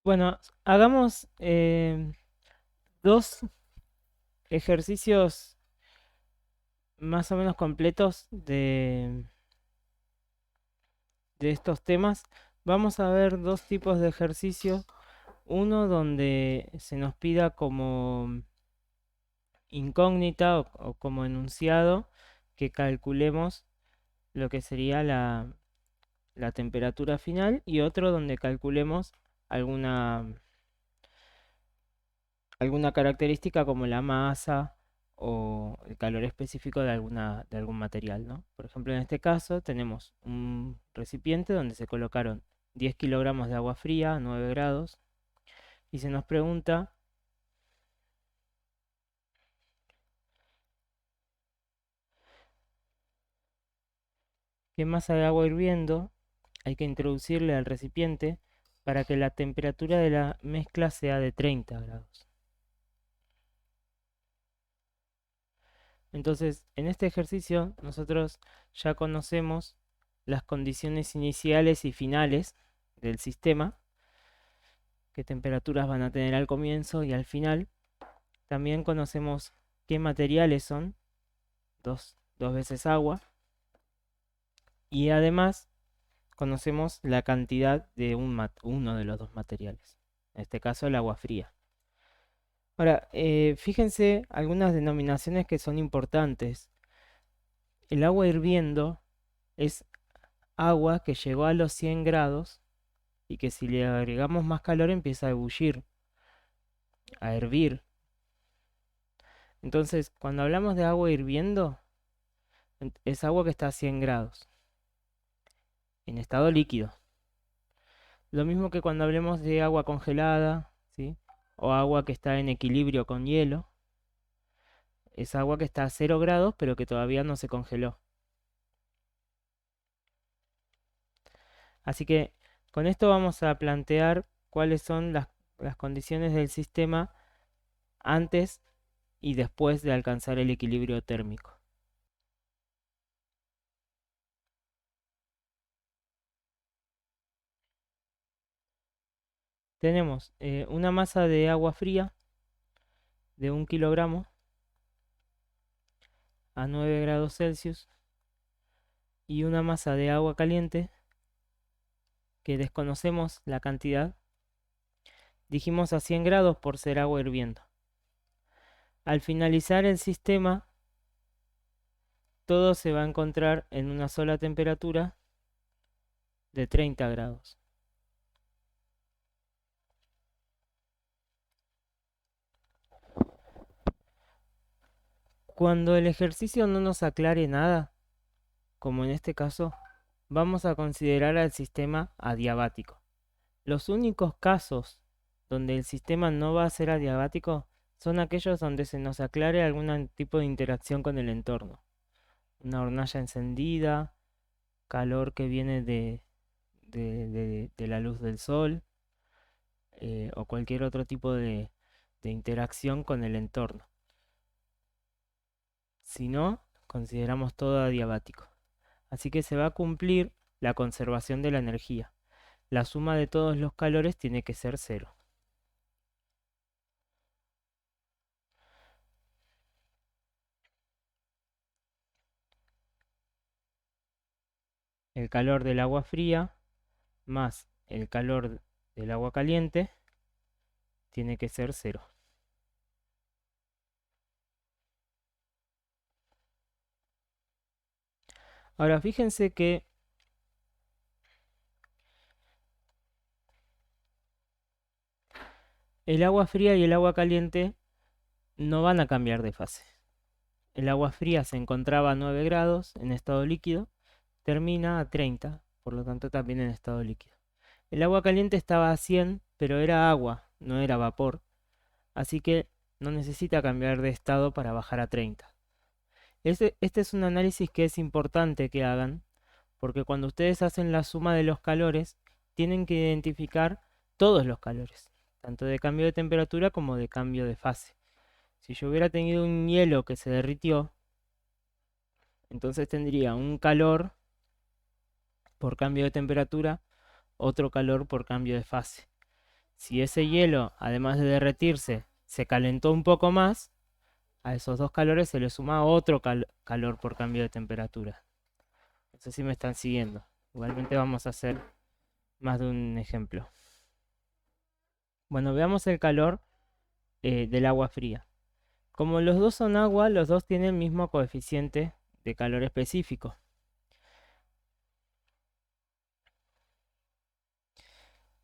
Bueno, hagamos dos ejercicios más o menos completos de estos temas. Vamos a ver dos tipos de ejercicios. Uno donde se nos pida como incógnita o como enunciado que calculemos lo que sería la temperatura final y otro donde calculemos alguna alguna característica como la masa o el calor específico de algún material, ¿no? Por ejemplo, en este caso tenemos un recipiente donde se colocaron 10 kilogramos de agua fría a 9 grados y se nos pregunta qué masa de agua hirviendo hay que introducirle al recipiente para que la temperatura de la mezcla sea de 30 grados. Entonces, en este ejercicio nosotros ya conocemos las condiciones iniciales y finales del sistema, qué temperaturas van a tener al comienzo y al final. También conocemos qué materiales son, dos veces agua, y además conocemos la cantidad de uno de los dos materiales, en este caso el agua fría. Ahora, fíjense algunas denominaciones que son importantes. El agua hirviendo es agua que llegó a los 100 grados y que si le agregamos más calor empieza a ebullir, a hervir. Entonces, cuando hablamos de agua hirviendo, es agua que está a 100 grados, en estado líquido. Lo mismo que cuando hablemos de agua congelada, ¿sí? O agua que está en equilibrio con hielo, es agua que está a 0 grados pero que todavía no se congeló. Así que con esto vamos a plantear cuáles son las condiciones del sistema antes y después de alcanzar el equilibrio térmico. Tenemos una masa de agua fría de 1 kilogramo a 9 grados Celsius y una masa de agua caliente que desconocemos la cantidad, dijimos a 100 grados por ser agua hirviendo. Al finalizar el sistema, todo se va a encontrar en una sola temperatura de 30 grados. Cuando el ejercicio no nos aclare nada, como en este caso, vamos a considerar al sistema adiabático. Los únicos casos donde el sistema no va a ser adiabático son aquellos donde se nos aclare algún tipo de interacción con el entorno. Una hornalla encendida, calor que viene de la luz del sol, o cualquier otro tipo de interacción con el entorno. Si no, consideramos todo adiabático. Así que se va a cumplir la conservación de la energía. La suma de todos los calores tiene que ser cero. El calor del agua fría más el calor del agua caliente tiene que ser cero. Ahora fíjense que el agua fría y el agua caliente no van a cambiar de fase. El agua fría se encontraba a 9 grados en estado líquido, termina a 30, por lo tanto también en estado líquido. El agua caliente estaba a 100, pero era agua, no era vapor, así que no necesita cambiar de estado para bajar a 30. Este es un análisis que es importante que hagan, porque cuando ustedes hacen la suma de los calores, tienen que identificar todos los calores, tanto de cambio de temperatura como de cambio de fase. Si yo hubiera tenido un hielo que se derritió, entonces tendría un calor por cambio de temperatura, otro calor por cambio de fase. Si ese hielo, además de derretirse, se calentó un poco más, a esos dos calores se le suma otro calor por cambio de temperatura. No sé si me están siguiendo. Igualmente vamos a hacer más de un ejemplo. Bueno, veamos el calor del agua fría. Como los dos son agua, los dos tienen el mismo coeficiente de calor específico.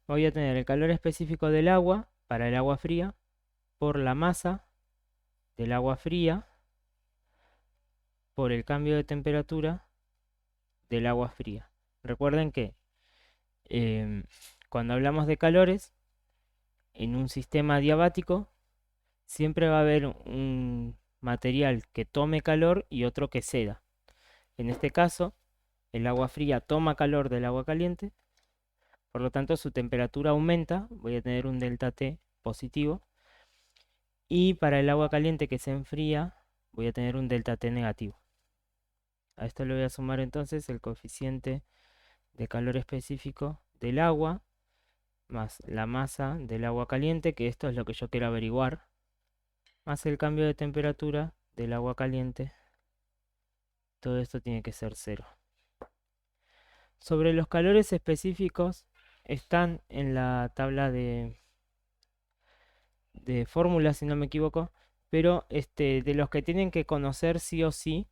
Voy a tener el calor específico del agua para el agua fría por la masa del agua fría por el cambio de temperatura del agua fría. Recuerden que cuando hablamos de calores, en un sistema adiabático siempre va a haber un material que tome calor y otro que ceda. En este caso, el agua fría toma calor del agua caliente, por lo tanto su temperatura aumenta, voy a tener un delta T positivo, y para el agua caliente que se enfría, voy a tener un delta T negativo. A esto le voy a sumar entonces el coeficiente de calor específico del agua más la masa del agua caliente, que esto es lo que yo quiero averiguar, más el cambio de temperatura del agua caliente. Todo esto tiene que ser cero. Sobre los calores específicos están en la tabla de fórmulas, si no me equivoco, pero de los que tienen que conocer sí o sí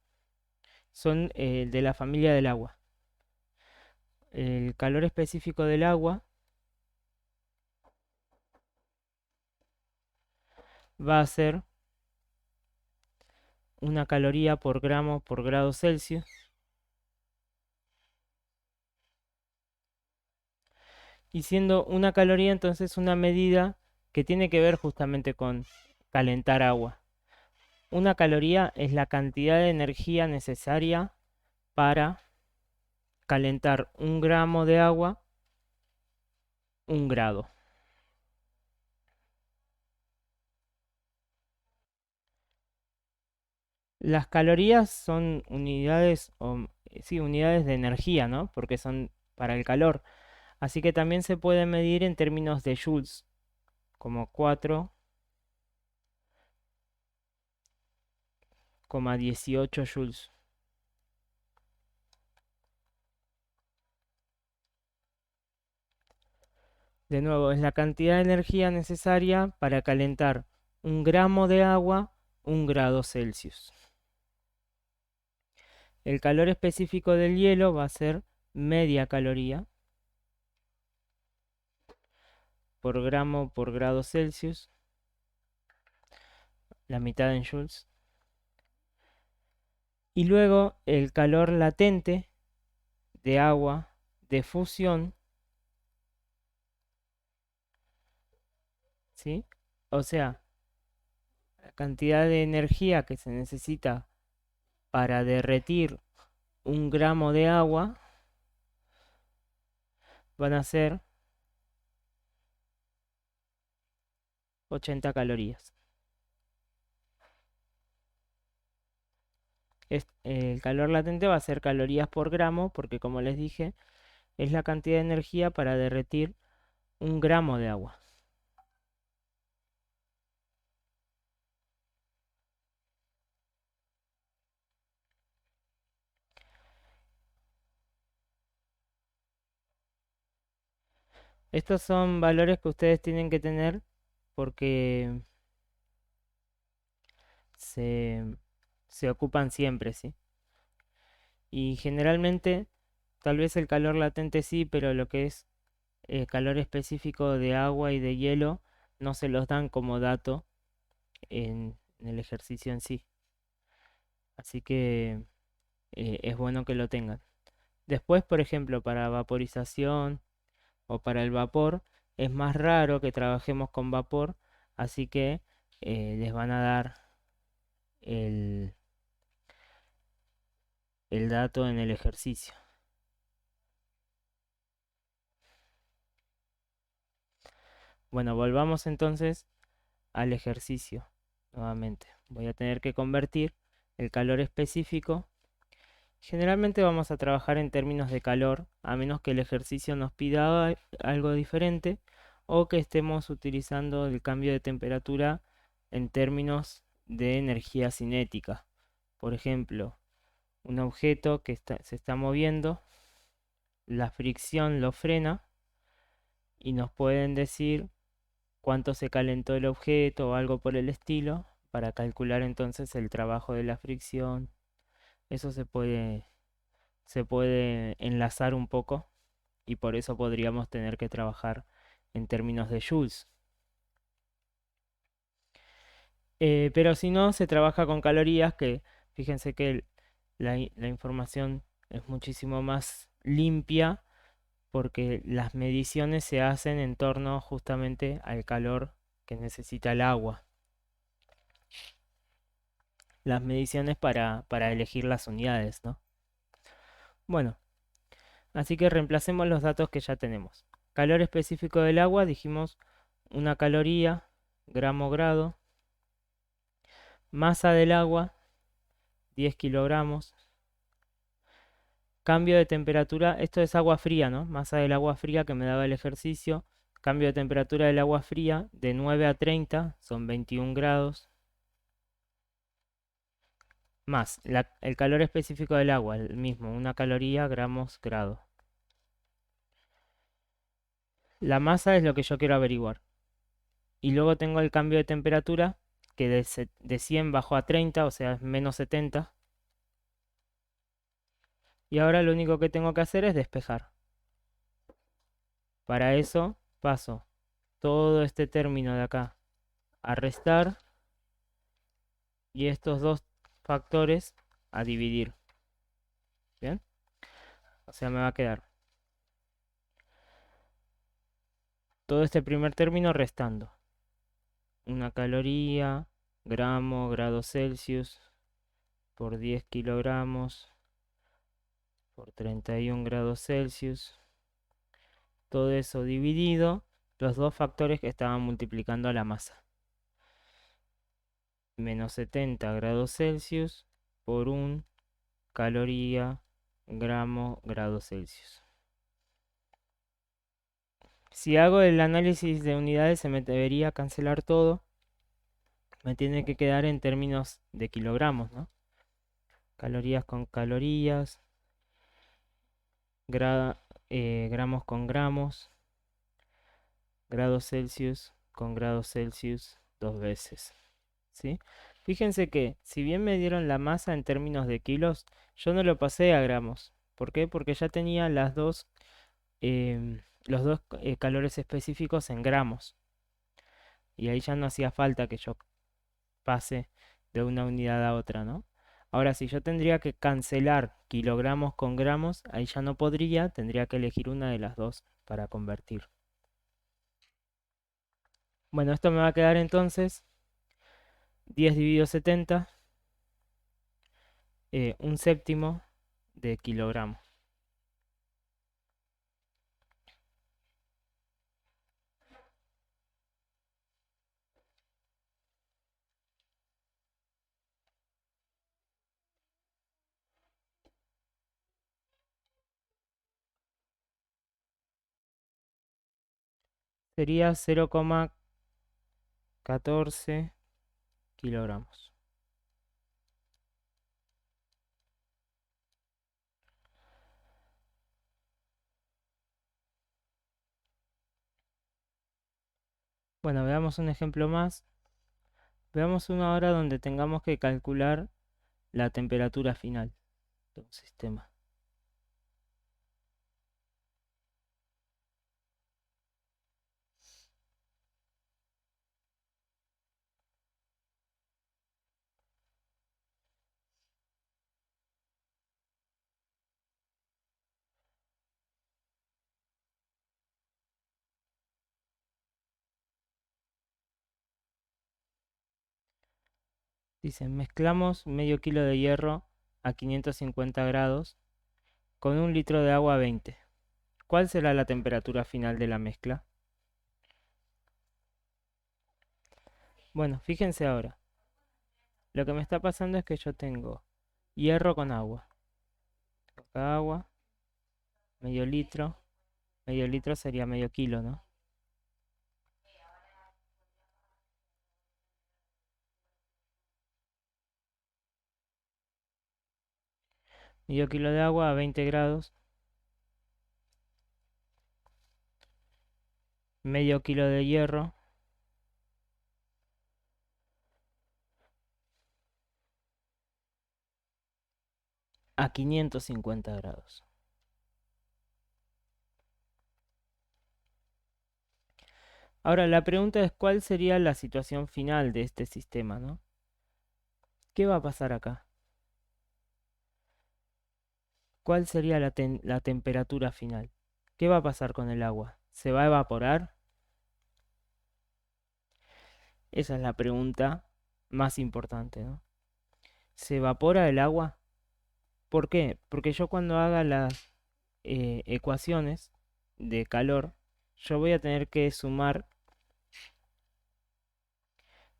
son de la familia del agua. El calor específico del agua va a ser una caloría por gramo por grado Celsius. Y siendo una caloría entonces una medida que tiene que ver justamente con calentar agua. Una caloría es la cantidad de energía necesaria para calentar un gramo de agua 1 grado. Las calorías son unidades, sí, unidades de energía, ¿no? Porque son para el calor. Así que también se puede medir en términos de joules, como 4,18 joules. De nuevo, es la cantidad de energía necesaria para calentar 1 gramo de agua 1 grado Celsius. El calor específico del hielo va a ser media caloría por gramo por grado Celsius, la mitad en joules. Y luego el calor latente de agua de fusión, ¿sí? O sea, la cantidad de energía que se necesita para derretir 1 gramo de agua van a ser 80 calorías. El calor latente va a ser calorías por gramo, porque como les dije, es la cantidad de energía para derretir 1 gramo de agua. Estos son valores que ustedes tienen que tener porque se, se ocupan siempre, ¿sí? Y generalmente, tal vez el calor latente sí, pero lo que es calor específico de agua y de hielo no se los dan como dato en el ejercicio en sí. Así que es bueno que lo tengan. Después, por ejemplo, para vaporización o para el vapor, es más raro que trabajemos con vapor, así que les van a dar el, el dato en el ejercicio. Bueno, volvamos entonces al ejercicio nuevamente. Voy a tener que convertir el calor específico. Generalmente vamos a trabajar en términos de calor, a menos que el ejercicio nos pida algo diferente o que estemos utilizando el cambio de temperatura en términos de energía cinética. Por ejemplo, un objeto que se está moviendo, la fricción lo frena y nos pueden decir cuánto se calentó el objeto o algo por el estilo para calcular entonces el trabajo de la fricción. Eso se puede enlazar un poco y por eso podríamos tener que trabajar en términos de joules. Pero si no, se trabaja con calorías, que fíjense que la información es muchísimo más limpia porque las mediciones se hacen en torno justamente al calor que necesita el agua. Las mediciones para elegir las unidades, ¿no? Bueno, así que reemplacemos los datos que ya tenemos. Calor específico del agua, dijimos una caloría, gramo grado. Masa del agua, 10 kilogramos. Cambio de temperatura, esto es agua fría, ¿no? Masa del agua fría que me daba el ejercicio. Cambio de temperatura del agua fría de 9 a 30, son 21 grados. Más el calor específico del agua, el mismo, una caloría, gramos, grado. La masa es lo que yo quiero averiguar. Y luego tengo el cambio de temperatura, que de 100 bajó a 30, o sea, es menos 70. Y ahora lo único que tengo que hacer es despejar. Para eso paso todo este término de acá a restar y estos dos factores a dividir. ¿Bien? O sea, me va a quedar todo este primer término restando. Una caloría, gramo, grados Celsius, por 10 kilogramos, por 31 grados Celsius. Todo eso dividido, los dos factores que estaban multiplicando a la masa. Menos 70 grados Celsius por 1 caloría, gramo, grados Celsius. Si hago el análisis de unidades se me debería cancelar todo. Me tiene que quedar en términos de kilogramos, ¿no? Calorías con calorías, gramos con gramos, grados Celsius con grados Celsius dos veces. ¿Sí? Fíjense que si bien me dieron la masa en términos de kilos, yo no lo pasé a gramos. ¿Por qué? Porque ya tenía los dos calores específicos en gramos. Y ahí ya no hacía falta que yo pase de una unidad a otra, ¿no? Ahora, si yo tendría que cancelar kilogramos con gramos, ahí ya no podría, tendría que elegir una de las dos para convertir. Bueno, esto me va a quedar entonces 10 dividido 70, un séptimo de kilogramo. Sería 0,14 kilogramos. Bueno, veamos un ejemplo más. Veamos una hora donde tengamos que calcular la temperatura final de un sistema. Dicen, mezclamos medio kilo de hierro a 550 grados con un litro de agua a 20. ¿Cuál será la temperatura final de la mezcla? Bueno, fíjense ahora. Lo que me está pasando es que yo tengo hierro con agua. Acá agua, medio litro sería medio kilo, ¿no? Medio kilo de agua a 20 grados. Medio kilo de hierro a 550 grados. Ahora, la pregunta es cuál sería la situación final de este sistema, ¿no? ¿Qué va a pasar acá? ¿Cuál sería la temperatura final? ¿Qué va a pasar con el agua? ¿Se va a evaporar? Esa es la pregunta más importante, ¿no? ¿Se evapora el agua? ¿Por qué? Porque yo cuando haga las ecuaciones de calor, yo voy a tener que sumar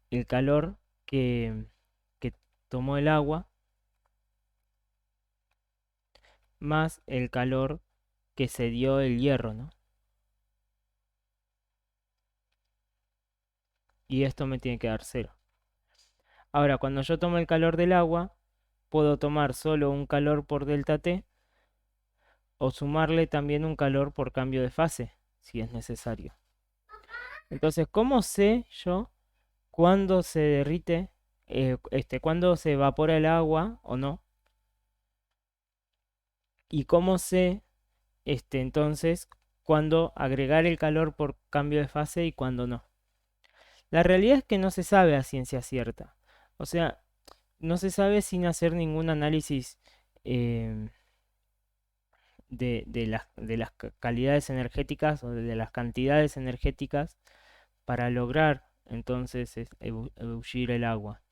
el calor que tomó el agua más el calor que se dio el hierro, ¿no? Y esto me tiene que dar cero. Ahora, cuando yo tomo el calor del agua, puedo tomar solo un calor por delta T o sumarle también un calor por cambio de fase, si es necesario. Entonces, ¿cómo sé yo cuándo se derrite, cuándo se evapora el agua o no? ¿Y cómo sé, entonces, cuándo agregar el calor por cambio de fase y cuándo no? La realidad es que no se sabe a ciencia cierta. O sea, no se sabe sin hacer ningún análisis em, de las calidades energéticas o de las cantidades energéticas para lograr entonces ebullir el agua.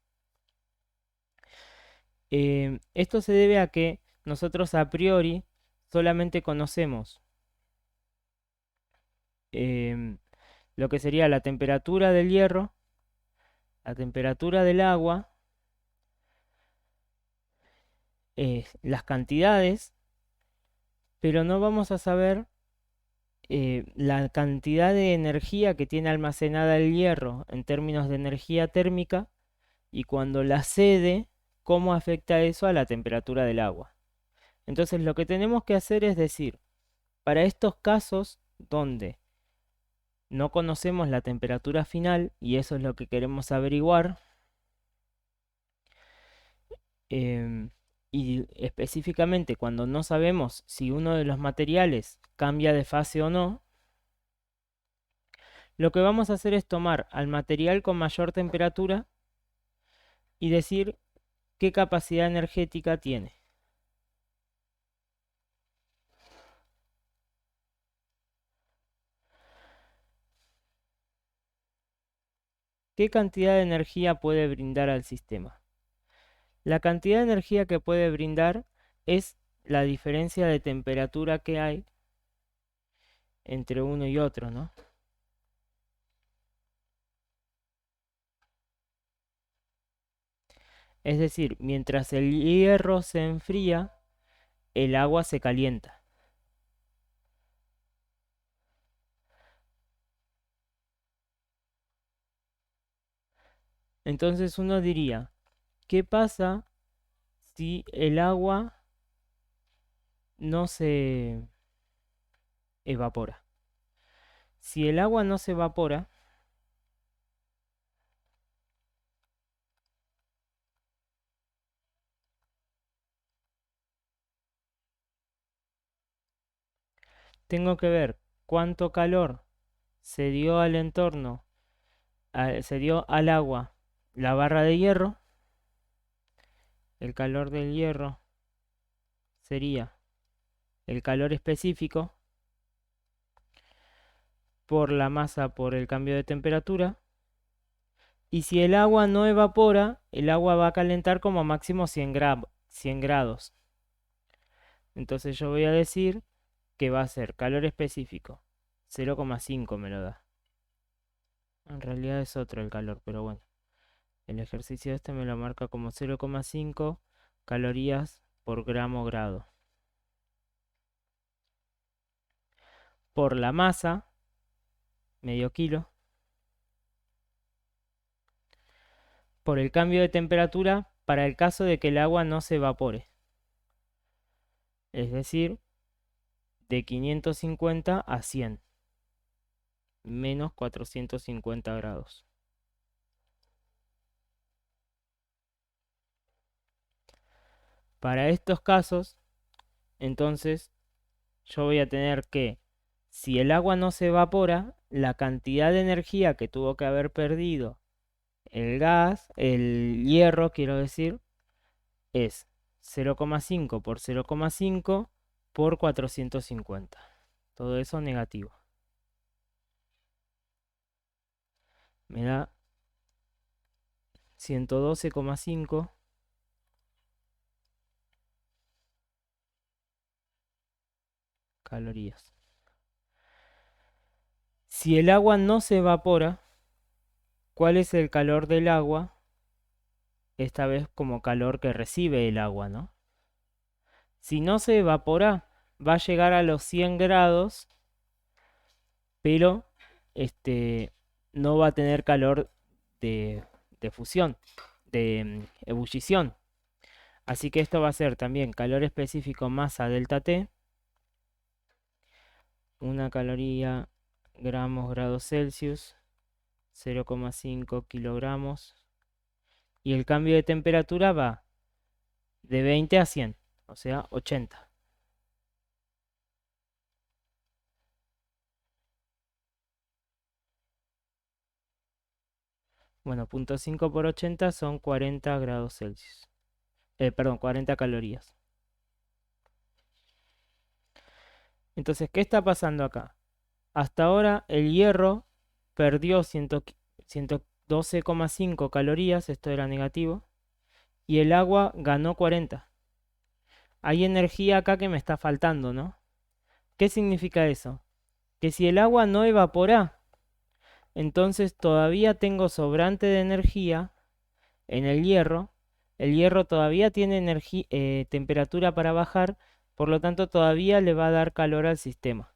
Esto se debe a que nosotros a priori solamente conocemos em, lo que sería la temperatura del hierro, la temperatura del agua, las cantidades, pero no vamos a saber la cantidad de energía que tiene almacenada el hierro en términos de energía térmica y cuando la cede, cómo afecta eso a la temperatura del agua. Entonces lo que tenemos que hacer es decir, para estos casos donde no conocemos la temperatura final, y eso es lo que queremos averiguar, em, y específicamente cuando no sabemos si uno de los materiales cambia de fase o no, lo que vamos a hacer es tomar al material con mayor temperatura y decir qué capacidad energética tiene. ¿Qué cantidad de energía puede brindar al sistema? La cantidad de energía que puede brindar es la diferencia de temperatura que hay entre uno y otro, ¿no? Es decir, mientras el hierro se enfría, el agua se calienta. Entonces uno diría, ¿qué pasa si el agua no se evapora? Si el agua no se evapora, tengo que ver cuánto calor se dio al entorno, se dio al agua la barra de hierro. El calor del hierro sería el calor específico por la masa por el cambio de temperatura. Y si el agua no evapora, el agua va a calentar como máximo 100 grados. Entonces yo voy a decir que va a ser calor específico. 0,5 me lo da. En realidad es otro el calor, pero bueno. El ejercicio este me lo marca como 0,5 calorías por gramo grado. Por la masa, medio kilo. Por el cambio de temperatura para el caso de que el agua no se evapore. es decir, de 550 a 100, menos 450 grados. Para estos casos, entonces, yo voy a tener que, si el agua no se evapora, la cantidad de energía que tuvo que haber perdido el gas, el hierro, quiero decir, es 0,5 por 0,5 por 450. Todo eso negativo. Me da 112,5 calorías. Si el agua no se evapora, ¿cuál es el calor del agua? Esta vez como calor que recibe el agua, ¿no? Si no se evapora, va a llegar a los 100 grados, pero no va a tener calor de, de fusión, de ebullición. Así que esto va a ser también calor específico masa delta T, 1 caloría gramos grados Celsius, 0,5 kilogramos. Y el cambio de temperatura va de 20 a 100, o sea, 80. Bueno, 0,5 por 80 son 40 grados Celsius. Perdón, 40 calorías. Entonces, ¿qué está pasando acá? Hasta ahora el hierro perdió 112,5 calorías, esto era negativo, y el agua ganó 40. Hay energía acá que me está faltando, ¿no? ¿Qué significa eso? Que si el agua no evapora, entonces todavía tengo sobrante de energía en el hierro todavía tiene temperatura para bajar, por lo tanto todavía le va a dar calor al sistema.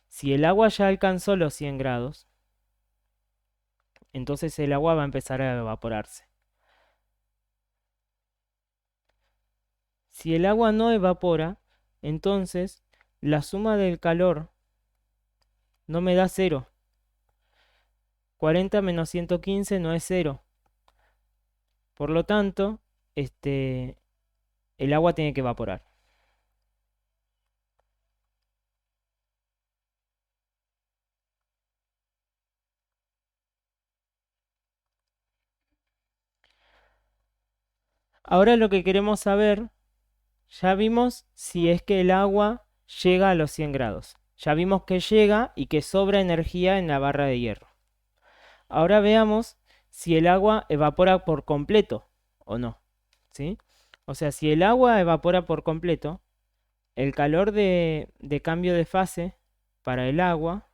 Si el agua ya alcanzó los 100 grados, entonces el agua va a empezar a evaporarse. Si el agua no evapora, entonces la suma del calor no me da 0. 40 menos 115 no es 0. Por lo tanto, el agua tiene que evaporar. Ahora lo que queremos saber, ya vimos si es que el agua llega a los 100 grados. Ya vimos que llega y que sobra energía en la barra de hierro. Ahora veamos si el agua evapora por completo o no. ¿Sí? O sea, si el agua evapora por completo, el calor de cambio de fase para el agua,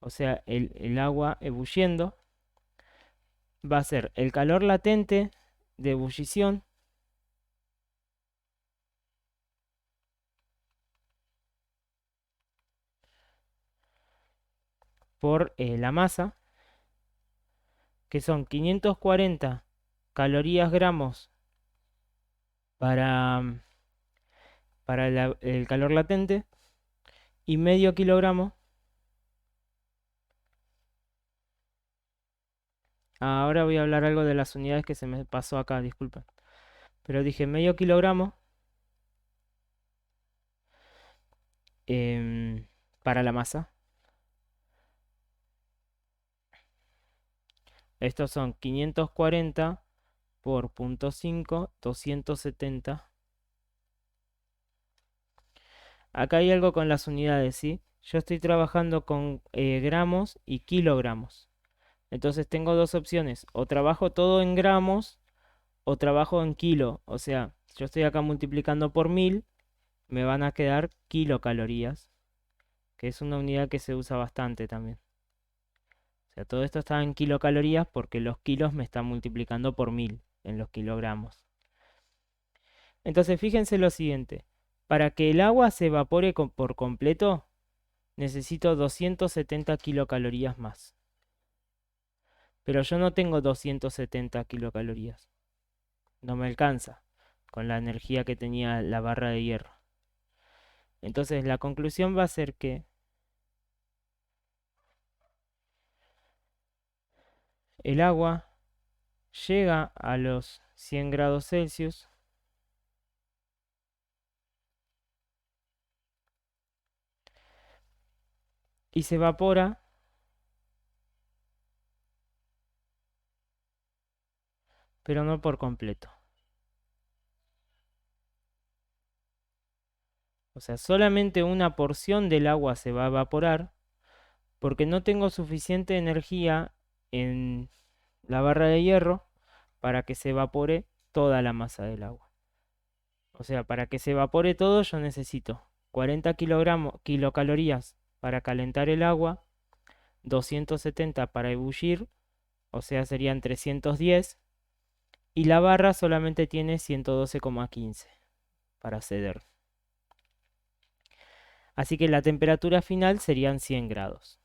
o sea, el agua ebulliendo, va a ser el calor latente de ebullición por la masa, que son 540 calorías gramos para, el calor latente y medio kilogramo. Ahora voy a hablar algo de las unidades que se me pasó acá, disculpen. Pero dije medio kilogramo para la masa. Estos son 540 por 0,5, 270. Acá hay algo con las unidades, ¿sí? Yo estoy trabajando con gramos y kilogramos. Entonces tengo dos opciones. O trabajo todo en gramos o trabajo en kilo. O sea, yo estoy acá multiplicando por 1000, me van a quedar kilocalorías, que es una unidad que se usa bastante también. O sea, todo esto está en kilocalorías porque los kilos me están multiplicando por 1000 en los kilogramos. Entonces fíjense lo siguiente. Para que el agua se evapore por completo, necesito 270 kilocalorías más. Pero yo no tengo 270 kilocalorías. No me alcanza. con la energía que tenía la barra de hierro. Entonces la conclusión va a ser que el agua llega a los 100 grados Celsius y se evapora pero no por completo. O sea, solamente una porción del agua se va a evaporar porque no tengo suficiente energía en la barra de hierro para que se evapore toda la masa del agua. O sea, para que se evapore todo yo necesito 40 kilocalorías para calentar el agua, 270 para ebullir, o sea, serían 310, y la barra solamente tiene 112,15 para ceder. Así que la temperatura final serían 100 grados.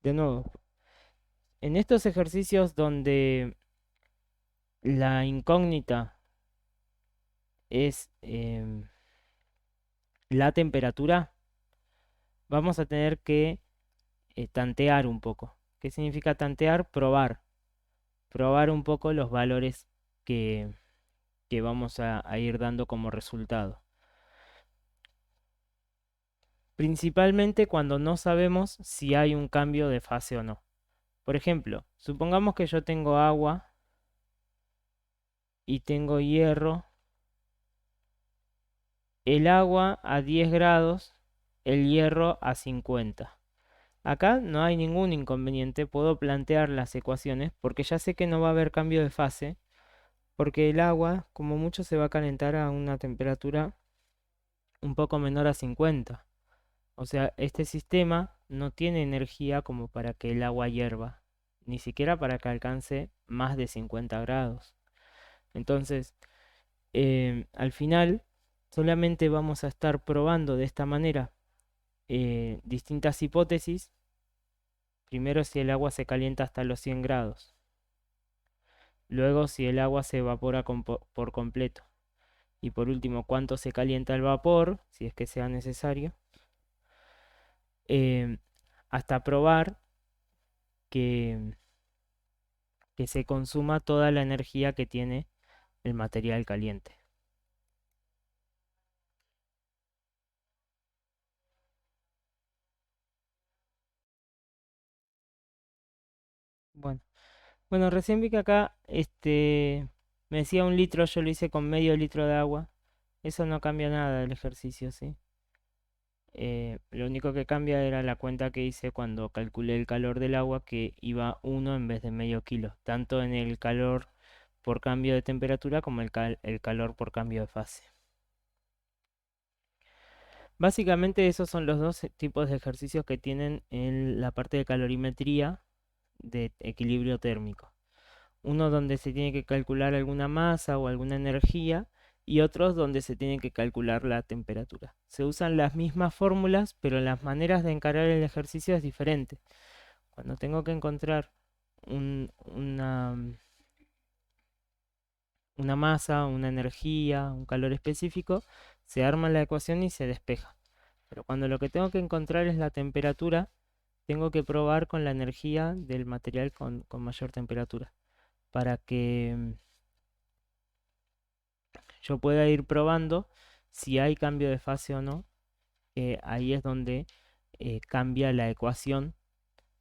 De nuevo, en estos ejercicios donde la incógnita es la temperatura, vamos a tener que tantear un poco. ¿Qué significa tantear? Probar. Probar un poco los valores que, que vamos a ir dando como resultado. Principalmente cuando no sabemos si hay un cambio de fase o no. Por ejemplo, supongamos que yo tengo agua y tengo hierro. El agua a 10 grados, el hierro a 50. Acá no hay ningún inconveniente, puedo plantear las ecuaciones porque ya sé que no va a haber cambio de fase, porque el agua como mucho se va a calentar a una temperatura un poco menor a 50. O sea, este sistema no tiene energía como para que el agua hierva, ni siquiera para que alcance más de 50 grados. Entonces, al final, solamente vamos a estar probando de esta manera distintas hipótesis. Primero, si el agua se calienta hasta los 100 grados. Luego, si el agua se evapora por completo. Y por último, cuánto se calienta el vapor, si es que sea necesario. eh, Hasta probar que, que se consuma toda la energía que tiene el material caliente. Bueno, bueno, recién vi que acá me decía 1 litro, yo lo hice con medio litro de agua. Eso no cambia nada del ejercicio, ¿sí? Lo único que cambia era la cuenta que hice cuando calculé el calor del agua, que iba 1 en vez de medio kilo, tanto en el calor por cambio de temperatura como el calor por cambio de fase. Básicamente esos son los dos tipos de ejercicios que tienen en la parte de calorimetría de equilibrio térmico. Uno donde se tiene que calcular alguna masa o alguna energía y otros donde se tiene que calcular la temperatura. Se usan las mismas fórmulas, pero las maneras de encarar el ejercicio es diferente. Cuando tengo que encontrar una masa, una energía, un calor específico, se arma la ecuación y se despeja. Pero cuando lo que tengo que encontrar es la temperatura, tengo que probar con la energía del material con mayor temperatura para que yo pueda ir probando si hay cambio de fase o no. Ahí es donde cambia la ecuación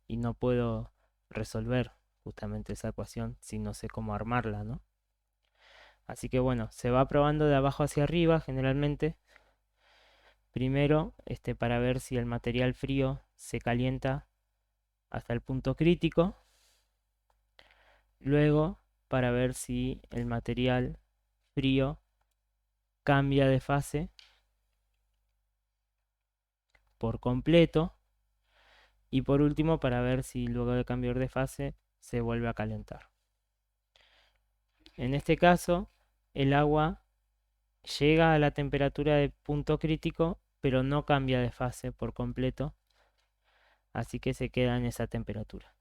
y no puedo resolver justamente esa ecuación si no sé cómo armarla, ¿no? Así que bueno, se va probando de abajo hacia arriba generalmente. Primero, para ver si el material frío se calienta hasta el punto crítico. Luego, para ver si el material frío cambia de fase por completo. Y por último, para ver si luego de cambiar de fase se vuelve a calentar. En este caso, el agua llega a la temperatura de punto crítico, pero no cambia de fase por completo, así que se queda en esa temperatura.